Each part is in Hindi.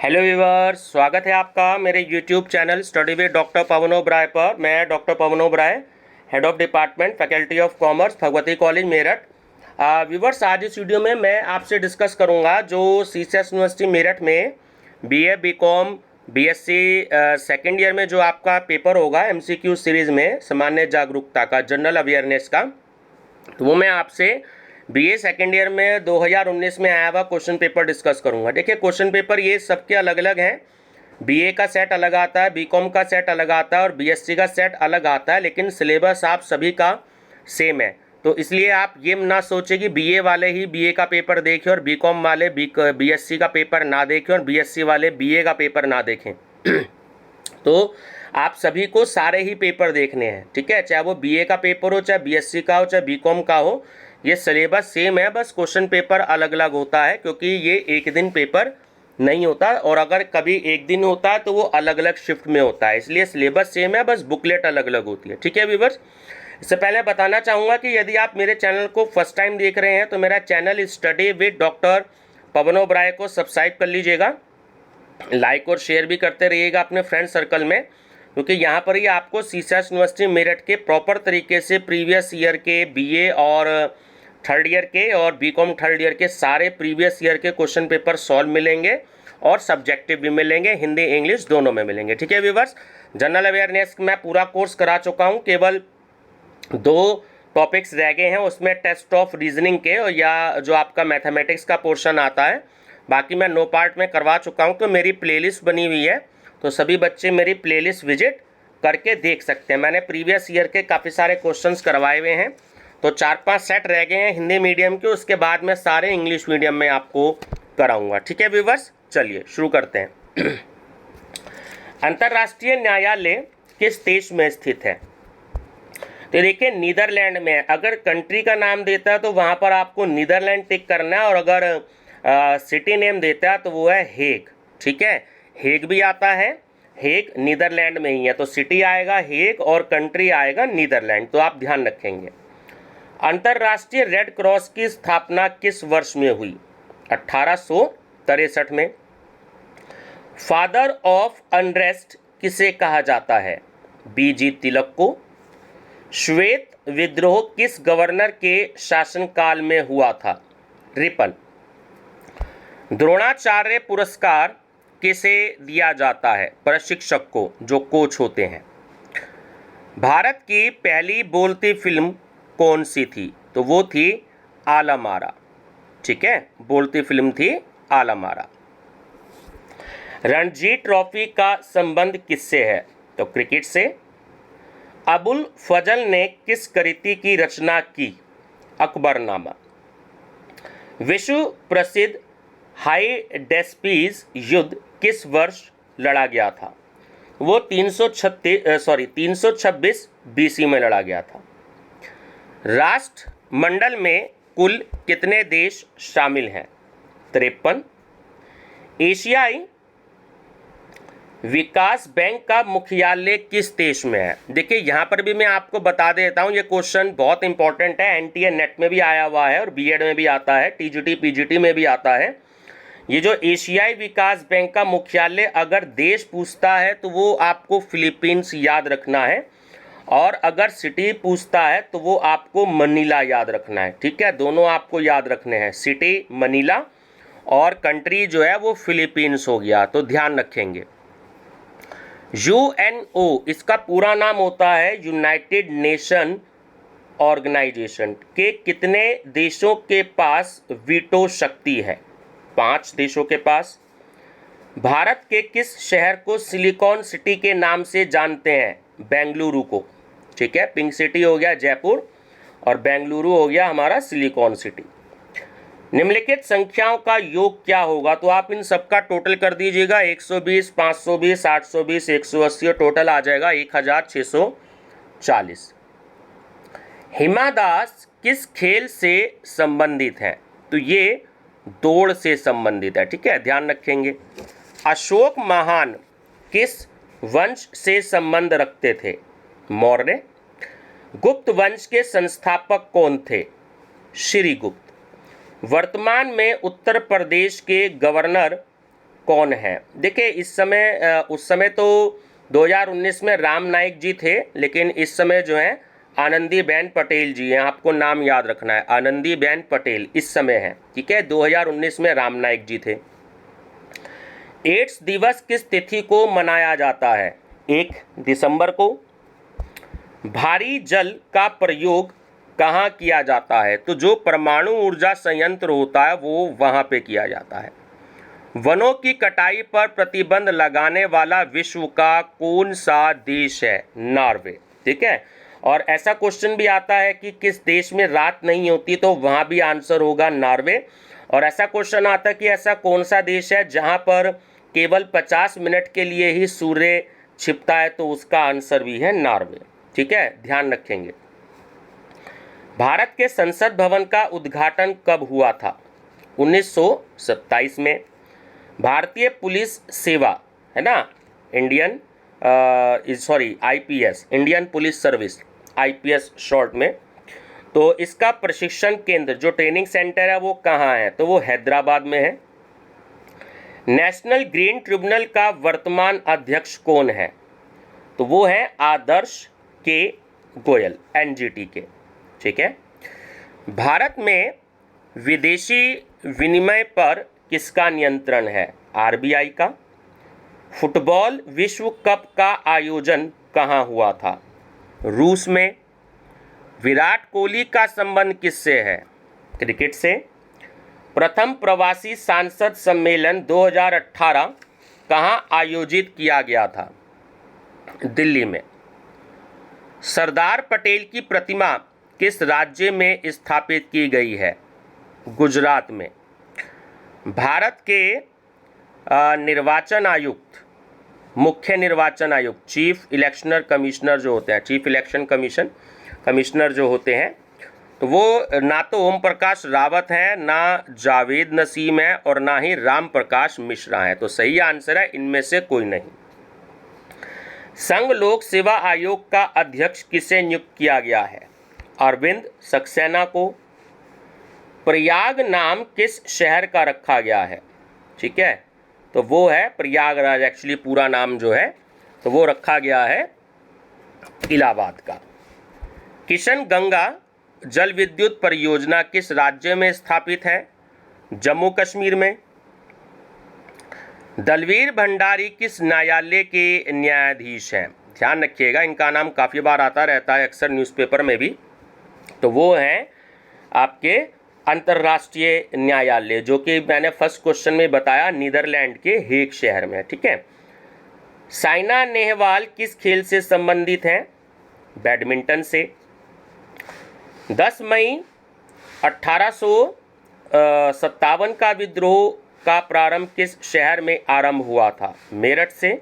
हेलो व्यूअर्स, स्वागत है आपका मेरे YouTube channel study with doctor Pavan Oberoi पर। मैं doctor Pavan Oberoi, head of department faculty of commerce, Bhagwati college Meerut. Viewers, आज इस वीडियो में मैं आपसे डिस्कस करूंगा जो सीसीएस यूनिवर्सिटी मेरठ में BA, BCom, BSc second year में जो आपका पेपर होगा एमसीक्यू सीरीज़ में सामान्य जागरूकता का, जनरल अवेयरनेस का, तो वो मैं आपसे बीए सेकेंड ईयर में 2019 में आया हुआ क्वेश्चन पेपर डिस्कस करूंगा। देखिए, क्वेश्चन पेपर ये सबके अलग अलग हैं। बीए का सेट अलग आता है, बीकॉम का सेट अलग आता है और बीएससी का सेट अलग आता है, लेकिन सिलेबस आप सभी का सेम है। तो इसलिए आप ये ना सोचें कि बीए वाले ही बीए का पेपर देखें और बीकॉम वाले बीएससी का पेपर ना देखें और बीएससी वाले बीए का पेपर ना देखें। तो आप सभी को सारे ही पेपर देखने हैं, ठीक है। चाहे वो बीए का पेपर हो, चाहे बीएससी का हो, चाहे बीकॉम का हो, ये सिलेबस सेम है, बस क्वेश्चन पेपर अलग अलग होता है क्योंकि ये एक दिन पेपर नहीं होता, और अगर कभी एक दिन होता है तो वो अलग अलग शिफ्ट में होता है। इसलिए सिलेबस सेम है, बस बुकलेट अलग अलग होती है, ठीक है व्यूअर्स। इससे पहले बताना चाहूँगा कि यदि आप मेरे चैनल को फर्स्ट टाइम देख रहे हैं तो मेरा channel study with doctor Pavan Oberoi को सब्सक्राइब कर लीजिएगा, लाइक और शेयर भी करते रहिएगा अपने फ्रेंड सर्कल में, क्योंकि यहाँ पर ही आपको सीसीएस यूनिवर्सिटी मेरठ के प्रॉपर तरीके से प्रीवियस ईयर के बीए और थर्ड ईयर के और बीकॉम थर्ड ईयर के सारे प्रीवियस ईयर के क्वेश्चन पेपर सॉल्व मिलेंगे और सब्जेक्टिव भी मिलेंगे, हिंदी इंग्लिश दोनों में मिलेंगे, ठीक है व्यूअर्स। जनरल अवेयरनेस मैं पूरा कोर्स करा चुका हूँ, केवल 2 टॉपिक्स रह गए हैं, उसमें टेस्ट ऑफ रीजनिंग के या जो आपका मैथमेटिक्स का पोर्शन आता है, बाकी मैं 9 पार्ट में करवा चुका हूँ। तो मेरी प्लेलिस्ट बनी हुई है, तो सभी बच्चे मेरी प्लेलिस्ट विजिट करके देख सकते हैं। मैंने प्रीवियस ईयर के काफ़ी सारे क्वेश्चंस करवाए हुए हैं, तो 4-5 सेट रह गए हैं हिंदी मीडियम के, उसके बाद मैं सारे इंग्लिश मीडियम में आपको कराऊंगा, ठीक है व्यूअर्स। चलिए शुरू करते हैं। अंतर्राष्ट्रीय न्यायालय किस देश में स्थित है? तो देखिए, नीदरलैंड में। अगर कंट्री का नाम देता है तो वहाँ पर आपको नीदरलैंड टिक करना है, और अगर सिटी नेम देता है तो वो है हेग, ठीक है। हेग भी आता है, हेग नीदरलैंड में ही है, तो सिटी आएगा हेग और कंट्री आएगा नीदरलैंड, तो आप ध्यान रखेंगे। अंतर्राष्ट्रीय रेड क्रॉस की स्थापना किस वर्ष में हुई? 1863 में। फादर ऑफ अनरेस्ट किसे कहा जाता है? बीजी तिलक को। श्वेत विद्रोह किस गवर्नर के शासनकाल में हुआ था? रिपन। द्रोणाचार्य पुरस्कार किसे दिया जाता है? प्रशिक्षक को, जो कोच होते हैं। भारत की पहली बोलती फिल्म कौन सी थी? तो वो थी आलमारा, ठीक है, बोलती फिल्म थी आलमारा। रणजी ट्रॉफी का संबंध किससे है? तो क्रिकेट से। अबुल फजल ने किस कृति की रचना की? अकबरनामा। विश्व प्रसिद्ध हाइडेस्पीस युद्ध किस वर्ष लड़ा गया था? वो 326 बीसी में लड़ा गया था। राष्ट्रमंडल में कुल कितने देश शामिल हैं? 53। एशियाई विकास बैंक का मुख्यालय किस देश में है? देखिए, यहाँ पर भी मैं आपको बता देता हूँ, ये क्वेश्चन बहुत इंपॉर्टेंट है, एनटीए नेट में भी आया हुआ है और बीएड में भी आता है, टीजीटी पीजीटी में भी आता है। ये जो एशियाई विकास बैंक का मुख्यालय अगर देश पूछता है तो वो आपको फिलीपींस याद रखना है, और अगर सिटी पूछता है तो वो आपको मनीला याद रखना है, ठीक है। दोनों आपको याद रखने हैं, सिटी मनीला और कंट्री जो है वो फिलीपींस हो गया, तो ध्यान रखेंगे। यूएनओ, इसका पूरा नाम होता है यूनाइटेड नेशन ऑर्गेनाइजेशन, के कितने देशों के पास वीटो शक्ति है? 5 देशों के पास। भारत के किस शहर को सिलिकॉन सिटी के नाम से जानते हैं? बेंगलुरु को, ठीक है। पिंक सिटी हो गया जयपुर और बेंगलुरु हो गया हमारा सिलिकॉन सिटी। निम्नलिखित संख्याओं का योग क्या होगा? तो आप इन सबका टोटल कर दीजिएगा, 120, 520, 820, 180, और टोटल आ जाएगा 1640। हिमा दास किस खेल से संबंधित है? तो ये दौड़ से संबंधित है, ठीक है, ध्यान रखेंगे। अशोक महान किस वंश से संबंध रखते थे? मौर्य। गुप्त वंश के संस्थापक कौन थे? श्रीगुप्त। वर्तमान में उत्तर प्रदेश के गवर्नर कौन है? देखिए इस समय उस समय तो 2019 में राम नाईक जी थे, लेकिन इस समय जो है आनंदीबेन पटेल जी हैं। आपको नाम याद रखना है, आनंदीबेन पटेल इस समय है, ठीक है। 2019 में राम नाईक जी थे। एड्स दिवस किस तिथि को मनाया जाता है? 1 दिसंबर को। भारी जल का प्रयोग कहाँ किया जाता है? तो जो परमाणु ऊर्जा संयंत्र होता है वो वहाँ पे किया जाता है। वनों की कटाई पर प्रतिबंध लगाने वाला विश्व का कौन सा देश है? नॉर्वे, ठीक है। और ऐसा क्वेश्चन भी आता है कि किस देश में रात नहीं होती, तो वहाँ भी आंसर होगा नॉर्वे। और ऐसा क्वेश्चन आता है कि ऐसा कौन सा देश है जहाँ पर केवल 50 मिनट के लिए ही सूर्य छिपता है, तो उसका आंसर भी है नॉर्वे, ठीक है, ध्यान रखेंगे। भारत के संसद भवन का उद्घाटन कब हुआ था? 1927 में। भारतीय पुलिस सेवा है ना, Indian IPS, Indian police service, IPS short में, तो इसका प्रशिक्षण केंद्र जो ट्रेनिंग सेंटर है वो कहाँ है? तो वो हैदराबाद में है। नेशनल ग्रीन ट्रिब्यूनल का वर्तमान अध्यक्ष कौन है? तो वो है आदर्श के गोयल, एनजीटी के, ठीक है। भारत में विदेशी विनिमय पर किसका नियंत्रण है? आरबीआई का। फुटबॉल विश्व कप का आयोजन कहाँ हुआ था? रूस में। विराट कोहली का संबंध किससे है? क्रिकेट से। प्रथम प्रवासी सांसद सम्मेलन 2018 कहाँ आयोजित किया गया था? दिल्ली में। सरदार पटेल की प्रतिमा किस राज्य में स्थापित की गई है? गुजरात में। भारत के निर्वाचन आयुक्त, मुख्य निर्वाचन आयुक्त, चीफ इलेक्शनर कमिश्नर जो होते हैं, चीफ इलेक्शन कमिश्नर जो होते हैं, तो वो ना तो ओम प्रकाश रावत हैं, ना जावेद नसीम है, और ना ही राम प्रकाश मिश्रा है। तो सही आंसर है इनमें से कोई नहीं। संघ लोक सेवा आयोग का अध्यक्ष किसे नियुक्त किया गया है? अरविंद सक्सेना को। प्रयाग नाम किस शहर का रखा गया है? ठीक है, तो वो है प्रयागराज। एक्चुअली पूरा नाम जो है तो वो रखा गया है इलाहाबाद का। किशन गंगा जल विद्युत परियोजना किस राज्य में स्थापित है? जम्मू कश्मीर में। दलवीर भंडारी किस न्यायालय के न्यायाधीश हैं? ध्यान रखिएगा, इनका नाम काफ़ी बार आता रहता है अक्सर न्यूज़पेपर में भी। तो वो हैं आपके अंतर्राष्ट्रीय न्यायालय, जो कि मैंने फर्स्ट क्वेश्चन में बताया, नीदरलैंड के हेग शहर में, ठीक है। साइना नेहवाल किस खेल से संबंधित हैं? बैडमिंटन से। 10 मई 1857 का विद्रोह का प्रारंभ किस शहर में आरंभ हुआ था? मेरठ से।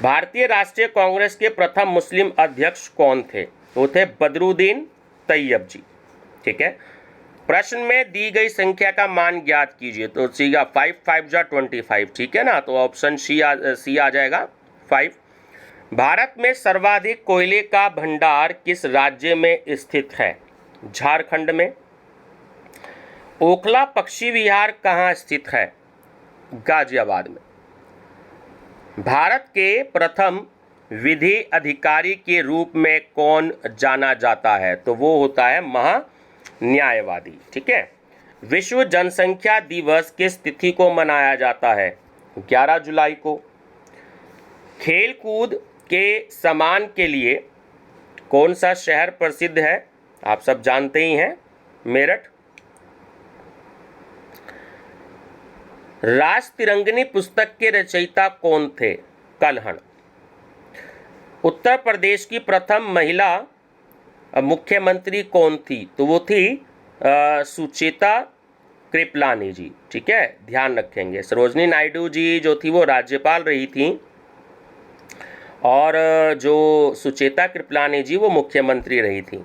भारतीय राष्ट्रीय कांग्रेस के प्रथम मुस्लिम अध्यक्ष कौन थे? वो थे बदरुद्दीन तैयब जी, ठीक है। प्रश्न में दी गई संख्या का मान ज्ञात कीजिए। तो सीगा 5 5 जा 25, ठीक है ना, तो ऑप्शन सी आ जाएगा 5। भारत में सर्वाधिक कोयले का भंडार किस राज्य में स्थित है? झारखंड में। ओखला पक्षी विहार कहाँ स्थित है? गाजियाबाद में। भारत के प्रथम विधि अधिकारी के रूप में कौन जाना जाता है? तो वो होता है महान्यायवादी, ठीक है। विश्व जनसंख्या दिवस किस तिथि को मनाया जाता है? 11 जुलाई को। खेल कूद के सामान के लिए कौन सा शहर प्रसिद्ध है? आप सब जानते ही हैं, मेरठ। राज तिरंगिनी पुस्तक के रचयिता कौन थे? कल्हण। उत्तर प्रदेश की प्रथम महिला मुख्यमंत्री कौन थी? तो वो थी सुचेता कृपलानी जी, ठीक है, ध्यान रखेंगे। सरोजनी नायडू जी जो थी वो राज्यपाल रही थी, और जो सुचेता कृपलानी जी वो मुख्यमंत्री रही थी।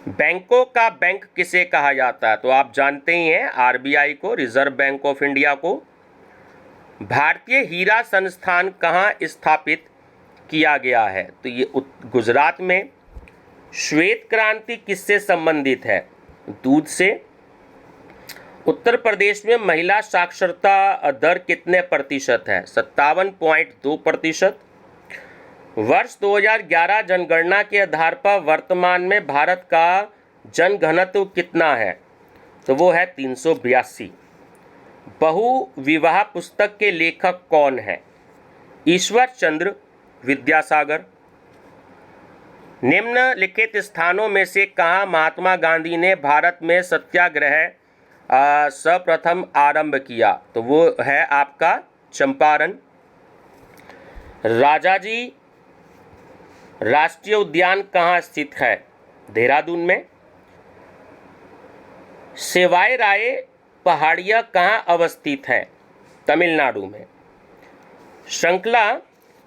बैंकों का बैंक किसे कहा जाता है? तो आप जानते ही हैं, आरबीआई को, रिजर्व बैंक ऑफ इंडिया को। भारतीय हीरा संस्थान कहाँ स्थापित किया गया है? तो ये गुजरात में। श्वेत क्रांति किससे संबंधित है? दूध से। उत्तर प्रदेश में महिला साक्षरता दर कितने प्रतिशत है? 57.2%। वर्ष 2011 जनगणना के आधार पर वर्तमान में भारत का जनघनत्व कितना है? तो वो है 382। बहु विवाह पुस्तक के लेखक कौन है? ईश्वर चंद्र विद्यासागर। निम्नलिखित स्थानों में से कहाँ महात्मा गांधी ने भारत में सत्याग्रह सर्वप्रथम आरंभ किया? तो वो है आपका चंपारण। राजाजी राष्ट्रीय उद्यान कहाँ स्थित है? देहरादून में। सेवाई राय पहाड़ियाँ कहाँ अवस्थित है? तमिलनाडु में। श्रृंखला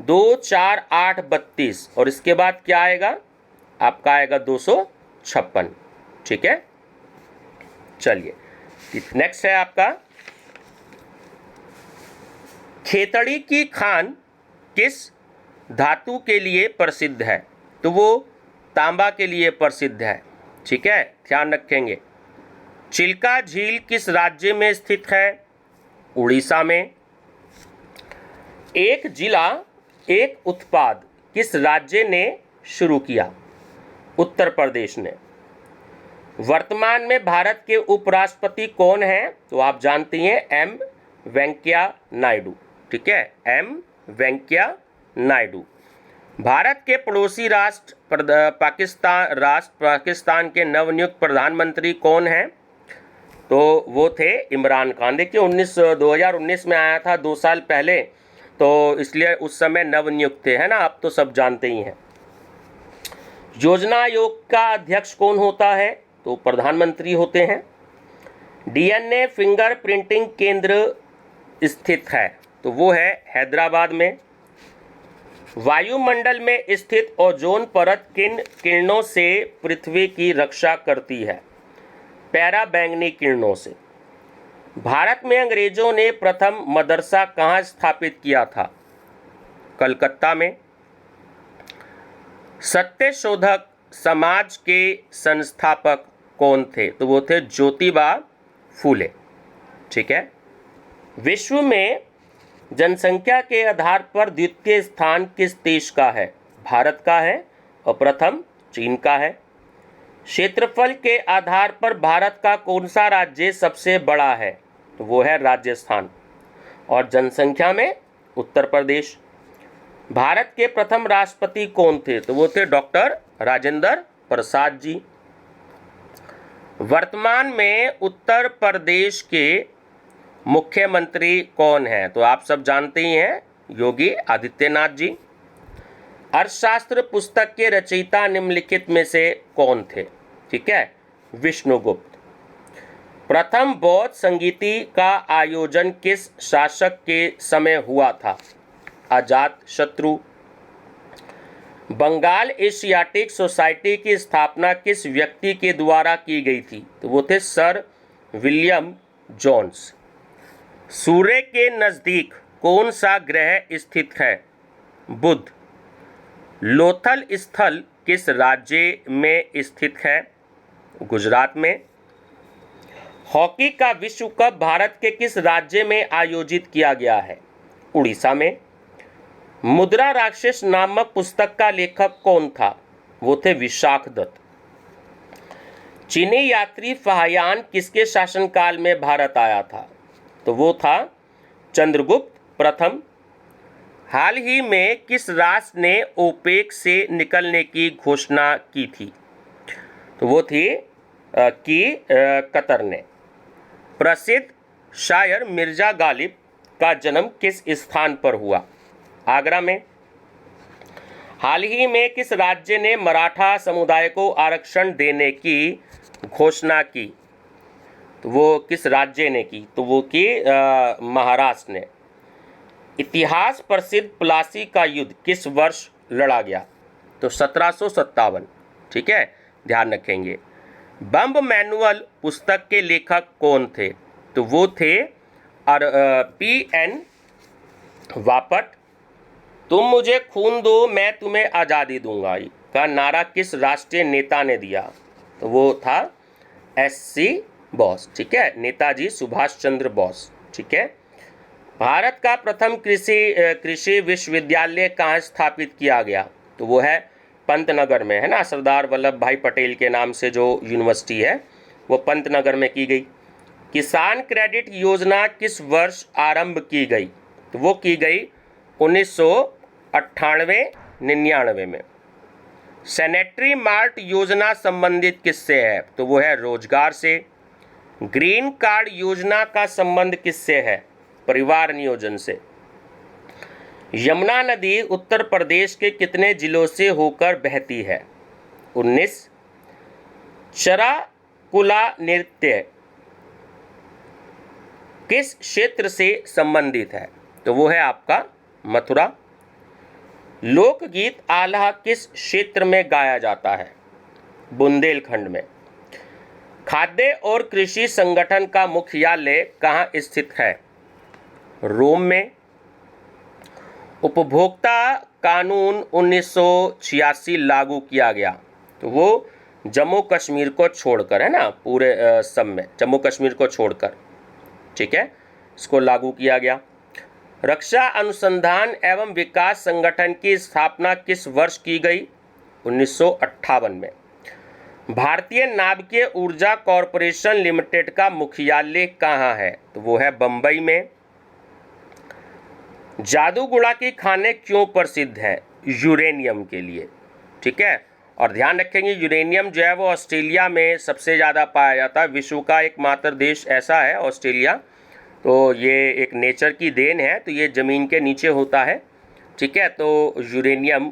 2, 4, 8, 32 और इसके बाद क्या आएगा? आपका आएगा 256। ठीक है, चलिए नेक्स्ट है आपका खेतड़ी की खान किस धातु के लिए प्रसिद्ध है? तो वो तांबा के लिए प्रसिद्ध है। ठीक है, ध्यान रखेंगे। चिल्का झील किस राज्य में स्थित है? उड़ीसा में। एक जिला एक उत्पाद किस राज्य ने शुरू किया? उत्तर प्रदेश ने। वर्तमान में भारत के उपराष्ट्रपति कौन हैं? तो आप जानती हैं एम वेंकैया नायडू। ठीक है, एम वेंकैया नायडू। भारत के पड़ोसी राष्ट्र पाकिस्तान के नवनियुक्त प्रधानमंत्री कौन हैं? तो वो थे इमरान खान। देखिए 2019 में आया था, 2 साल पहले, तो इसलिए उस समय नवनियुक्त थे, है ना। आप तो सब जानते ही हैं। योजना आयोग का अध्यक्ष कौन होता है? तो प्रधानमंत्री होते हैं। डीएनए फिंगर प्रिंटिंग केंद्र स्थित है? तो वो है हैदराबाद में। वायुमंडल में स्थित ओजोन परत किन किरणों से पृथ्वी की रक्षा करती है? पैराबैंगनी किरणों से। भारत में अंग्रेजों ने प्रथम मदरसा कहाँ स्थापित किया था? कलकत्ता में। सत्यशोधक समाज के संस्थापक कौन थे? तो वो थे ज्योतिबा फूले। ठीक है। विश्व में जनसंख्या के आधार पर द्वितीय स्थान किस देश का है? भारत का है और प्रथम चीन का है। क्षेत्रफल के आधार पर भारत का कौन सा राज्य सबसे बड़ा है? तो वो है राजस्थान। और जनसंख्या में उत्तर प्रदेश। भारत के प्रथम राष्ट्रपति कौन थे? तो वो थे डॉक्टर राजेंद्र प्रसाद जी। वर्तमान में उत्तर प्रदेश के मुख्यमंत्री कौन हैं? तो आप सब जानते ही हैं, योगी आदित्यनाथ जी। अर्थशास्त्र पुस्तक के रचयिता निम्नलिखित में से कौन थे? ठीक है, विष्णुगुप्त। प्रथम बौद्ध संगीति का आयोजन किस शासक के समय हुआ था? अजातशत्रु। बंगाल एशियाटिक सोसाइटी की स्थापना किस व्यक्ति के द्वारा की गई थी? तो वो थे सर विलियम जोन्स। सूर्य के नज़दीक कौन सा ग्रह स्थित है? बुध। लोथल स्थल किस राज्य में स्थित है? गुजरात में। हॉकी का विश्व कप भारत के किस राज्य में आयोजित किया गया है? उड़ीसा में। मुद्रा राक्षस नामक पुस्तक का लेखक कौन था? वो थे विशाखदत्त। चीनी यात्री फाहियान किसके शासनकाल में भारत आया था? तो वो था चंद्रगुप्त प्रथम। हाल ही में किस राष्ट्र ने ओपेक से निकलने की घोषणा की थी? तो वो थी कतर ने। प्रसिद्ध शायर मिर्जा गालिब का जन्म किस स्थान पर हुआ? आगरा में। हाल ही में किस राज्य ने मराठा समुदाय को आरक्षण देने की घोषणा की? तो वो किस राज्य ने की? तो वो की महाराष्ट्र ने। इतिहास प्रसिद्ध प्लासी का युद्ध किस वर्ष लड़ा गया? तो 1757। ठीक है, ध्यान रखेंगे। बम्ब मैनुअल पुस्तक के लेखक कौन थे? तो वो थे P.N. वापट। तुम मुझे खून दो मैं तुम्हें आज़ादी दूंगा का नारा किस राष्ट्रीय नेता ने दिया? तो वो था S.C. बोस, ठीक है, नेताजी सुभाष चंद्र बोस, ठीक है। भारत का प्रथम कृषि विश्वविद्यालय कहाँ स्थापित किया गया? तो वो है पंतनगर में, है ना, सरदार वल्लभ भाई पटेल के नाम से जो यूनिवर्सिटी है वो पंतनगर में की गई। किसान क्रेडिट योजना किस वर्ष आरंभ की गई? तो वो की गई 1998-99 में। सैनिटरी मार्ट योजना संबंधित किससे है? तो वो है रोजगार से। ग्रीन कार्ड योजना का संबंध किससे है? परिवार नियोजन से। यमुना नदी उत्तर प्रदेश के कितने जिलों से होकर बहती है? 19। चराकुला नृत्य किस क्षेत्र से संबंधित है? तो वो है आपका मथुरा। लोकगीत आल्हा किस क्षेत्र में गाया जाता है? बुंदेलखंड में। खाद्य और कृषि संगठन का मुख्यालय कहाँ स्थित है? रोम में। उपभोक्ता कानून 1986 लागू किया गया, तो वो जम्मू कश्मीर को छोड़कर, है ना, पूरे सब में जम्मू कश्मीर को छोड़कर, ठीक है, इसको लागू किया गया। रक्षा अनुसंधान एवं विकास संगठन की स्थापना किस वर्ष की गई? 1958 में। भारतीय नाभिकीय ऊर्जा कॉरपोरेशन लिमिटेड का मुख्यालय कहाँ है? तो वो है बंबई में। जादूगुड़ा की खाने क्यों प्रसिद्ध है? यूरेनियम के लिए, ठीक है। और ध्यान रखेंगे यूरेनियम जो है वो ऑस्ट्रेलिया में सबसे ज़्यादा पाया जाता है। विश्व का एकमात्र देश ऐसा है ऑस्ट्रेलिया, तो ये एक नेचर की देन है, तो ये ज़मीन के नीचे होता है, ठीक है। तो यूरेनियम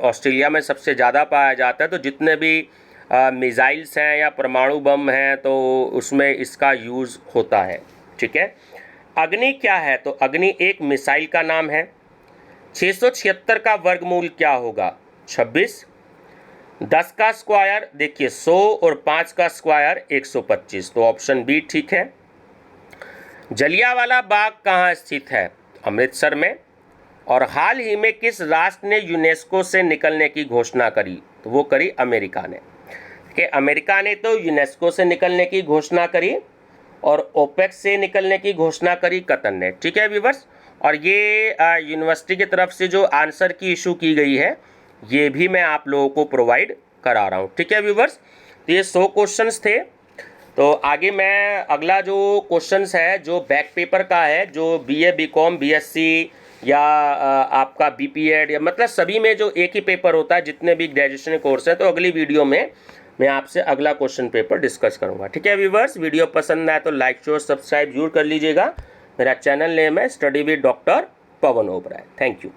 ऑस्ट्रेलिया में सबसे ज़्यादा पाया जाता है। तो जितने भी मिसाइल्स हैं या परमाणु बम हैं तो उसमें इसका यूज़ होता है, ठीक है। अग्नि क्या है? तो अग्नि एक मिसाइल का नाम है। 676 का वर्गमूल क्या होगा? 26। 10 का स्क्वायर देखिए 100 और 5 का स्क्वायर 125, तो ऑप्शन बी ठीक है। जलियांवाला बाग कहाँ स्थित है? अमृतसर में। और हाल ही में किस राष्ट्र ने यूनेस्को से निकलने की घोषणा करी? तो वो करी अमेरिका ने, कि अमेरिका ने तो यूनेस्को से निकलने की घोषणा करी और ओपेक से निकलने की घोषणा करी कतर ने, ठीक है व्यूअर्स। और ये यूनिवर्सिटी की तरफ से जो आंसर की इशू की गई है ये भी मैं आप लोगों को प्रोवाइड करा रहा हूँ, ठीक है व्यूअर्स। तो ये 100 क्वेश्चंस थे। तो आगे मैं अगला जो क्वेश्चंस है जो बैक पेपर का है, जो बीए बीकॉम बीएससी या आपका बीपीएड या मतलब सभी में जो एक ही पेपर होता है, जितने भी ग्रेजुएशन कोर्स हैं, तो अगली वीडियो में मैं आपसे अगला क्वेश्चन पेपर डिस्कस करूंगा, ठीक है व्यूअर्स। वीडियो पसंद आए तो लाइक शेयर सब्सक्राइब जरूर कर लीजिएगा। मेरा चैनल नेम है study with doctor Pavan Oberoi. Thank you.